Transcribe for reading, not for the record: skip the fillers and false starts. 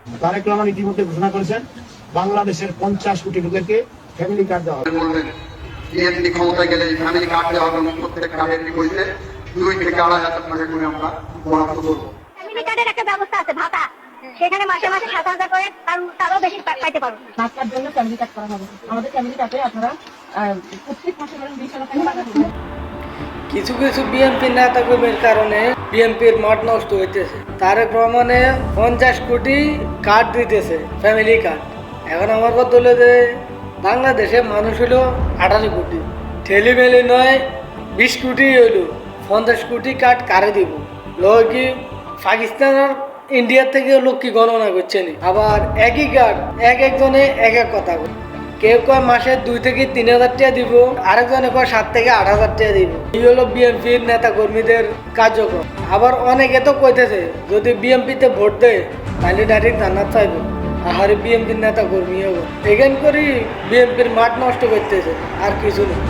তারেক রহমান ইতিমধ্যে ঘোষণা করেছেন বাংলাদেশের 50 কোটি লোকেরকে ফ্যামিলি কার্ড দেওয়া হবে। বিএনপি ক্ষমতায় গেলে ফ্যামিলি কার্ড দেওয়া হবে, প্রত্যেক কার্ডের বিপরীতে 2 থেকে 2.5 টাকা করে আমরা বরাদ্দ করবো। ফ্যামিলি কার্ডের একটা ব্যবস্থা আছে, ভাতা, সেখানে মাসে মাসে 7,000 করে তারও বেশি পাইতে পারবো। বাচ্চার জন্য ফ্যামিলি কার্ড করা হবে। আমাদের ফ্যামিলি কার্ডে আপনারা প্রত্যেক মাসে 20,000 টাকা পাঠাবেন। কিছু কিছু বিএনপি নেতা কর্মীর কারণে বিএনপির মাঠ নষ্ট হইতেছে। তারেক রহমানে 50 কোটি কার্ড দিতেছে, ফ্যামিলি কার্ড। এখন আমার কথা হলো যে বাংলাদেশে মানুষ হলো 18 কোটি, ঠেলিমেলি নয় 20 কোটি হইল, 50 কোটি কার্ড কারে দিব? লোক কি পাকিস্তান আর ইন্ডিয়ার থেকে লোক কি গণনা করছে নি? আবার একই কার্ড একজনে এক এক কথা বলে। কেউ কয় মাসে 2 থেকে 3,000 টাকা দিব, আরেকজনে কয় 7 থেকে 8,000 টাকা দিব। এই হলো বিএনপির নেতা কর্মীদের কার্যক্রম। আবার অনেকে তো কইতেছে যদি বিএনপিতে ভোট দেয় তাহলে ডাইরেক্ট জান্নাত চাইবে। আহারে বিএনপির নেতা কর্মী হবো, এখান করি বিএনপির মাঠ নষ্ট করতেছে, আর কিছু নেই।